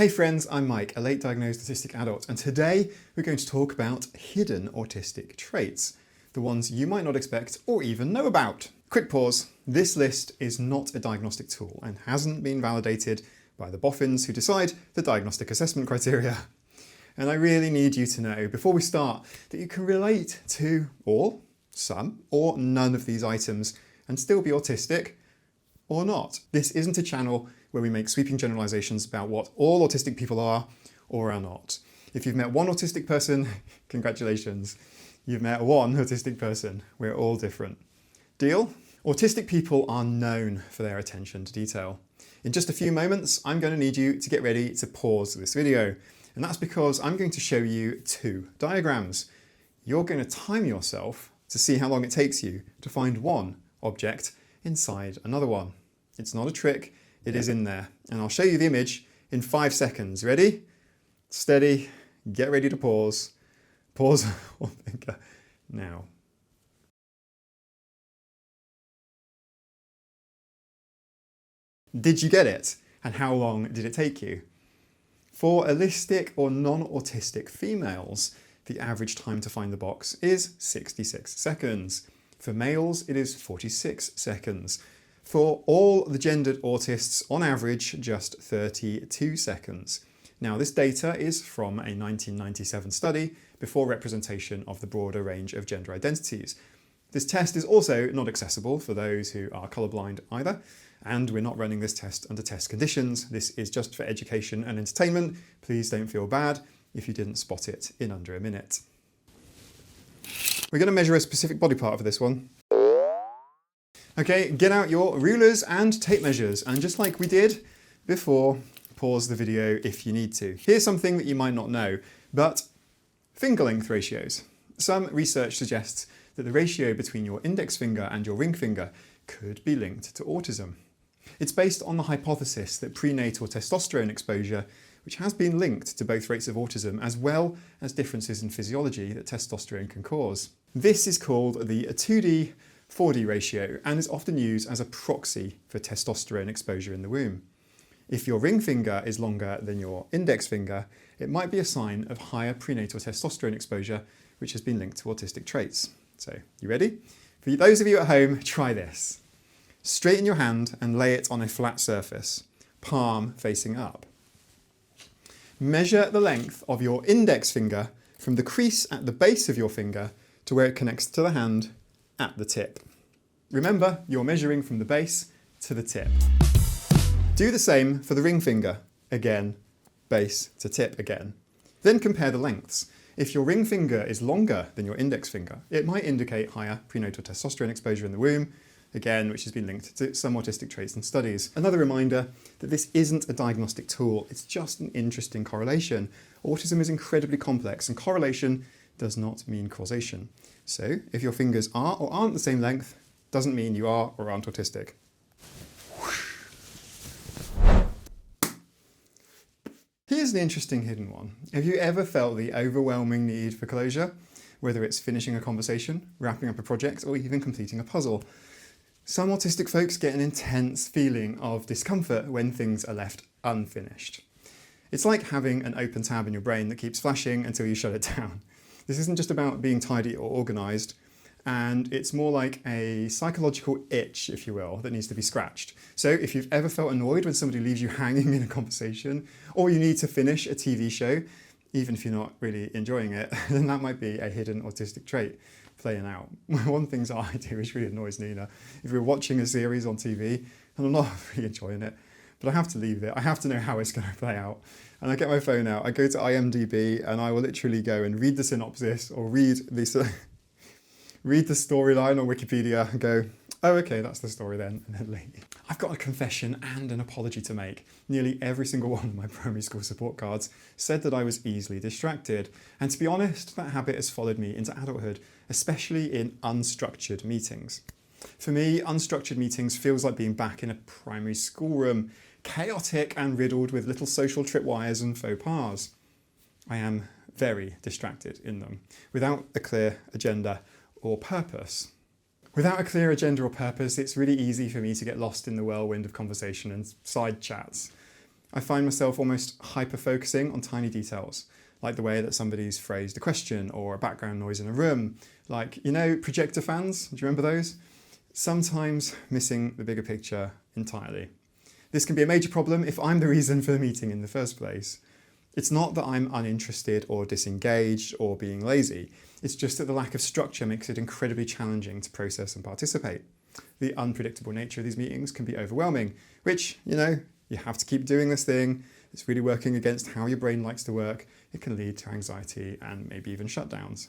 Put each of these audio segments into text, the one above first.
Hey friends, I'm Mike, a late diagnosed autistic adult, and today we're going to talk about hidden autistic traits, the ones you might not expect or even know about. Quick pause. This list is not a diagnostic tool and hasn't been validated by the boffins who decide the diagnostic assessment criteria. And I really need you to know, before we start, that you can relate to all, some, or none of these items and still be autistic or not. This isn't a channel where we make sweeping generalizations about what all autistic people are or are not. If you've met one autistic person, congratulations. You've met one autistic person. We're all different. Deal? Autistic people are known for their attention to detail. In just a few moments, I'm going to need you to get ready to pause this video. And that's because I'm going to show you two diagrams. You're going to time yourself to see how long it takes you to find one object inside another one. It's not a trick. It is in there, and I'll show you the image in 5 seconds. Ready? Steady, get ready to pause. Pause one finger now. Did you get it? And how long did it take you? For allistic or non-autistic females, the average time to find the box is 66 seconds. For males, it is 46 seconds. For all the gendered autists, on average, just 32 seconds. Now, this data is from a 1997 study before representation of the broader range of gender identities. This test is also not accessible for those who are colourblind either, and we're not running this test under test conditions. This is just for education and entertainment. Please don't feel bad if you didn't spot it in under a minute. We're going to measure a specific body part for this one. Okay, get out your rulers and tape measures, and just like we did before, pause the video if you need to. Here's something that you might not know, but finger length ratios. Some research suggests that the ratio between your index finger and your ring finger could be linked to autism. It's based on the hypothesis that prenatal testosterone exposure, which has been linked to both rates of autism as well as differences in physiology that testosterone can cause. This is called the 2D 4D ratio and is often used as a proxy for testosterone exposure in the womb. If your ring finger is longer than your index finger, it might be a sign of higher prenatal testosterone exposure, which has been linked to autistic traits. So, you ready? For those of you at home, try this. Straighten your hand and lay it on a flat surface, palm facing up. Measure the length of your index finger from the crease at the base of your finger to where it connects to the hand at the tip. Remember, you're measuring from the base to the tip. Do the same for the ring finger. Again, base to tip again. Then compare the lengths. If your ring finger is longer than your index finger, it might indicate higher prenatal testosterone exposure in the womb, again, which has been linked to some autistic traits in studies. Another reminder that this isn't a diagnostic tool, it's just an interesting correlation. Autism is incredibly complex, and correlation does not mean causation. So, if your fingers are or aren't the same length, doesn't mean you are or aren't autistic. Here's the interesting hidden one. Have you ever felt the overwhelming need for closure? Whether it's finishing a conversation, wrapping up a project, or even completing a puzzle. Some autistic folks get an intense feeling of discomfort when things are left unfinished. It's like having an open tab in your brain that keeps flashing until you shut it down. This isn't just about being tidy or organised, and it's more like a psychological itch, if you will, that needs to be scratched. So if you've ever felt annoyed when somebody leaves you hanging in a conversation, or you need to finish a TV show, even if you're not really enjoying it, then that might be a hidden autistic trait playing out. One thing that I do which really annoys Nina, if we're watching a series on TV, and I'm not really enjoying it, but I have to leave it. I have to know how it's going to play out. And I get my phone out, I go to IMDb, and I will literally go and read the synopsis or read the storyline on Wikipedia and go, oh, okay, that's the story then, and then leave. I've got a confession and an apology to make. Nearly every single one of my primary school support cards said that I was easily distracted. And to be honest, that habit has followed me into adulthood, especially in unstructured meetings. For me, unstructured meetings feels like being back in a primary schoolroom, chaotic and riddled with little social tripwires and faux pas. I am very distracted in them, without a clear agenda or purpose. Without a clear agenda or purpose, it's really easy for me to get lost in the whirlwind of conversation and side chats. I find myself almost hyper-focusing on tiny details, like the way that somebody's phrased a question or a background noise in a room, like, projector fans, do you remember those? Sometimes missing the bigger picture entirely. This can be a major problem if I'm the reason for the meeting in the first place. It's not that I'm uninterested or disengaged or being lazy. It's just that the lack of structure makes it incredibly challenging to process and participate. The unpredictable nature of these meetings can be overwhelming, which, you have to keep doing this thing. It's really working against how your brain likes to work. It can lead to anxiety and maybe even shutdowns.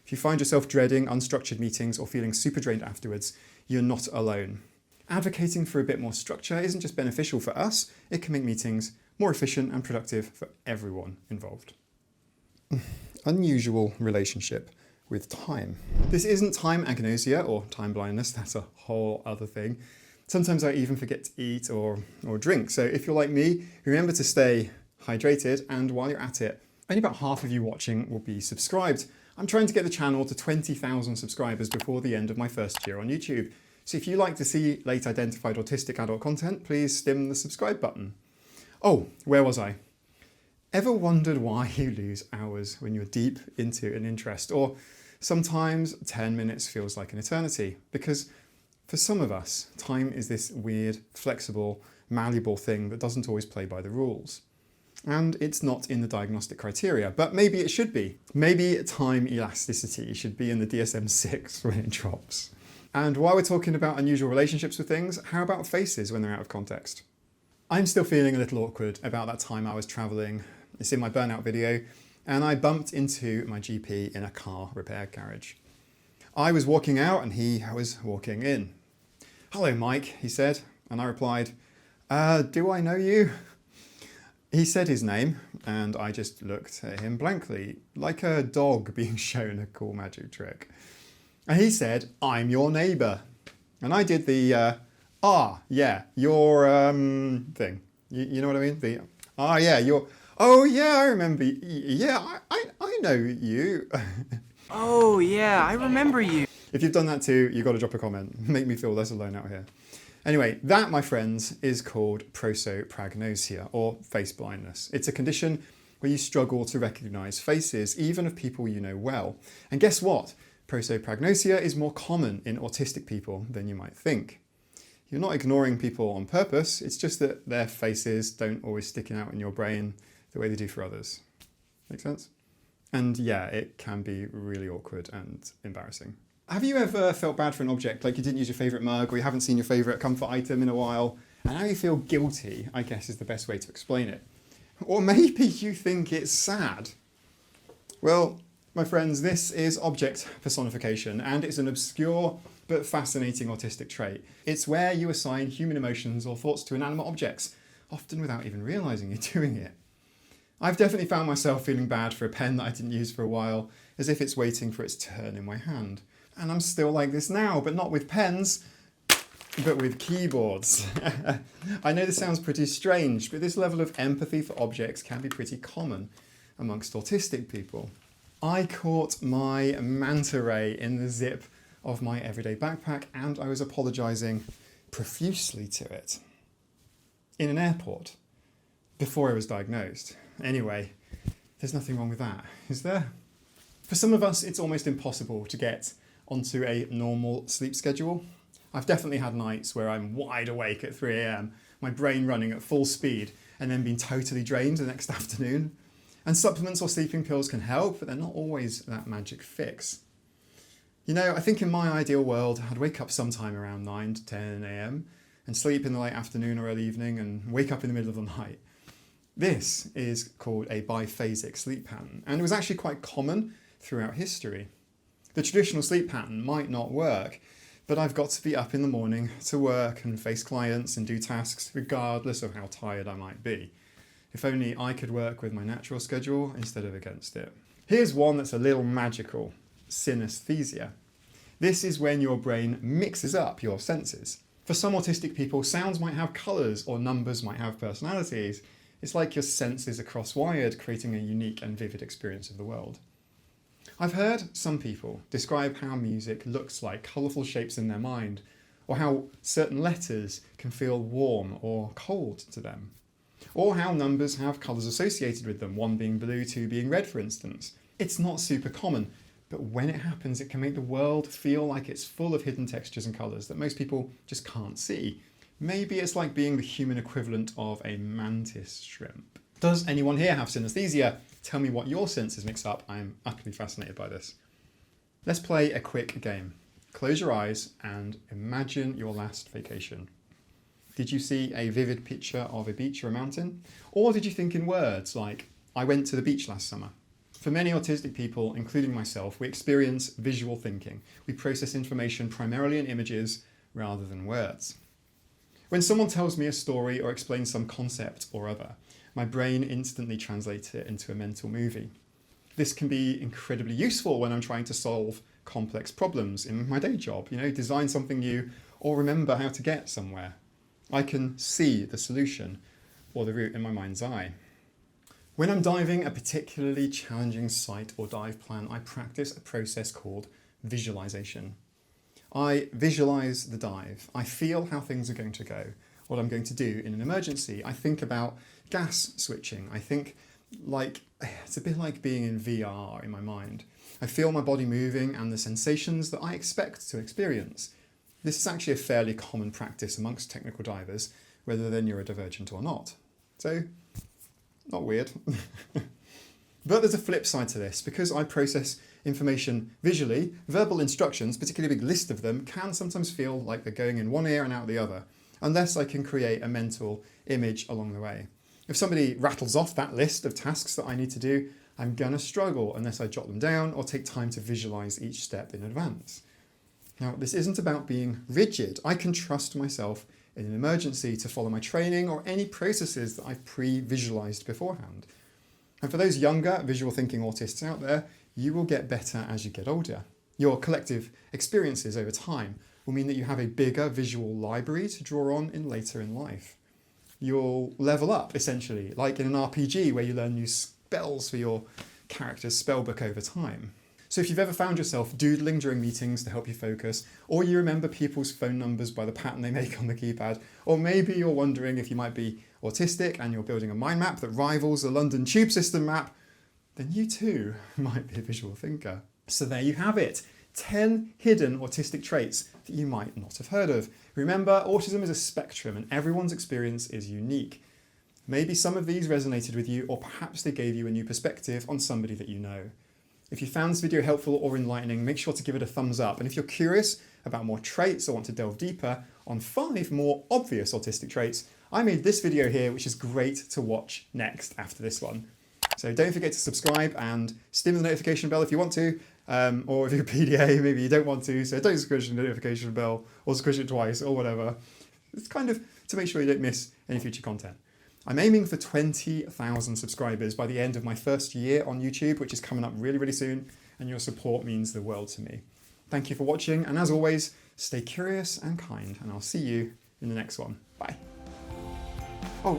If you find yourself dreading unstructured meetings or feeling super drained afterwards, you're not alone. Advocating for a bit more structure isn't just beneficial for us, it can make meetings more efficient and productive for everyone involved. Unusual relationship with time. This isn't time agnosia or time blindness, that's a whole other thing. Sometimes I even forget to eat or drink, so if you're like me, remember to stay hydrated, and while you're at it, only about half of you watching will be subscribed. I'm trying to get the channel to 20,000 subscribers before the end of my first year on YouTube. So if you like to see late identified autistic adult content, please stim the subscribe button. Oh, where was I? Ever wondered why you lose hours when you're deep into an interest? Or sometimes 10 minutes feels like an eternity? Because for some of us, time is this weird, flexible, malleable thing that doesn't always play by the rules. And it's not in the diagnostic criteria, but maybe it should be. Maybe time elasticity should be in the DSM-6 when it drops. And while we're talking about unusual relationships with things, how about faces when they're out of context? I'm still feeling a little awkward about that time I was travelling. It's in my burnout video, and I bumped into my GP in a car repair garage. I was walking out and he was walking in. "Hello, Mike," he said, and I replied, "Do I know you?" He said his name, and I just looked at him blankly, like a dog being shown a cool magic trick. And he said, "I'm your neighbour." And I did the, your thing. You know what I mean? I remember. Yeah, I know you. Oh, yeah, I remember you. If you've done that too, you've got to drop a comment. Make me feel less alone out here. Anyway, that, my friends, is called prosopagnosia, or face blindness. It's a condition where you struggle to recognise faces, even of people you know well. And guess what? Prosopagnosia is more common in autistic people than you might think. You're not ignoring people on purpose, it's just that their faces don't always stick out in your brain the way they do for others. Make sense? And yeah, it can be really awkward and embarrassing. Have you ever felt bad for an object, like you didn't use your favourite mug or you haven't seen your favourite comfort item in a while, and now you feel guilty, I guess is the best way to explain it. Or maybe you think it's sad. Well, my friends, this is object personification, and it's an obscure but fascinating autistic trait. It's where you assign human emotions or thoughts to inanimate objects, often without even realising you're doing it. I've definitely found myself feeling bad for a pen that I didn't use for a while, as if it's waiting for its turn in my hand. And I'm still like this now, but not with pens, but with keyboards. I know this sounds pretty strange, but this level of empathy for objects can be pretty common amongst autistic people. I caught my manta ray in the zip of my everyday backpack, and I was apologising profusely to it in an airport before I was diagnosed. Anyway, there's nothing wrong with that, is there? For some of us, it's almost impossible to get onto a normal sleep schedule. I've definitely had nights where I'm wide awake at 3 a.m, my brain running at full speed, and then being totally drained the next afternoon. And supplements or sleeping pills can help, but they're not always that magic fix. I think in my ideal world, I'd wake up sometime around 9 to 10 a.m. and sleep in the late afternoon or early evening and wake up in the middle of the night. This is called a biphasic sleep pattern, and it was actually quite common throughout history. The traditional sleep pattern might not work, but I've got to be up in the morning to work and face clients and do tasks regardless of how tired I might be. If only I could work with my natural schedule instead of against it. Here's one that's a little magical: synaesthesia. This is when your brain mixes up your senses. For some autistic people, sounds might have colours or numbers might have personalities. It's like your senses are cross-wired, creating a unique and vivid experience of the world. I've heard some people describe how music looks like colourful shapes in their mind, or how certain letters can feel warm or cold to them. or how numbers have colours associated with them, one being blue, two being red, for instance. It's not super common, but when it happens, it can make the world feel like it's full of hidden textures and colours that most people just can't see. Maybe it's like being the human equivalent of a mantis shrimp. Does anyone here have synesthesia? Tell me what your senses mix up. I'm utterly fascinated by this. Let's play a quick game. Close your eyes and imagine your last vacation. Did you see a vivid picture of a beach or a mountain? Or did you think in words like, I went to the beach last summer? For many autistic people, including myself, we experience visual thinking. We process information primarily in images rather than words. When someone tells me a story or explains some concept or other, my brain instantly translates it into a mental movie. This can be incredibly useful when I'm trying to solve complex problems in my day job, design something new or remember how to get somewhere. I can see the solution or the route in my mind's eye. When I'm diving a particularly challenging site or dive plan, I practice a process called visualization. I visualize the dive. I feel how things are going to go, what I'm going to do in an emergency. I think about gas switching. I think it's a bit like being in VR in my mind. I feel my body moving and the sensations that I expect to experience. This is actually a fairly common practice amongst technical divers, whether they're neurodivergent or not. So, not weird. But there's a flip side to this. Because I process information visually, verbal instructions, particularly a big list of them, can sometimes feel like they're going in one ear and out the other, unless I can create a mental image along the way. If somebody rattles off that list of tasks that I need to do, I'm gonna struggle unless I jot them down or take time to visualize each step in advance. Now, this isn't about being rigid. I can trust myself in an emergency to follow my training or any processes that I've pre-visualized beforehand. And for those younger visual thinking autists out there, you will get better as you get older. Your collective experiences over time will mean that you have a bigger visual library to draw on in later in life. You'll level up, essentially, like in an RPG where you learn new spells for your character's spellbook over time. So if you've ever found yourself doodling during meetings to help you focus, or you remember people's phone numbers by the pattern they make on the keypad, or maybe you're wondering if you might be autistic and you're building a mind map that rivals the London Tube System map, then you too might be a visual thinker. So there you have it, 10 hidden autistic traits that you might not have heard of. Remember, autism is a spectrum and everyone's experience is unique. Maybe some of these resonated with you, or perhaps they gave you a new perspective on somebody that you know. If you found this video helpful or enlightening, make sure to give it a thumbs up. And if you're curious about more traits or want to delve deeper on 5 more obvious autistic traits, I made this video here, which is great to watch next after this one. So don't forget to subscribe and stim the notification bell if you want to, or if you're a PDA, maybe you don't want to, so don't squish the notification bell or squish it twice or whatever. It's kind of to make sure you don't miss any future content. I'm aiming for 20,000 subscribers by the end of my first year on YouTube, which is coming up really, really soon, and your support means the world to me. Thank you for watching, and as always, stay curious and kind, and I'll see you in the next one. Bye. Oh,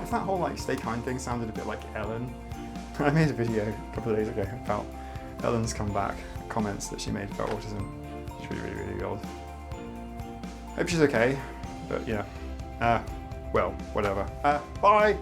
if that whole stay kind thing sounded a bit like Ellen. I made a video a couple of days ago about Ellen's comeback comments that she made about autism. It's really, really, really old. Hope she's okay, but yeah. Well, whatever. Bye!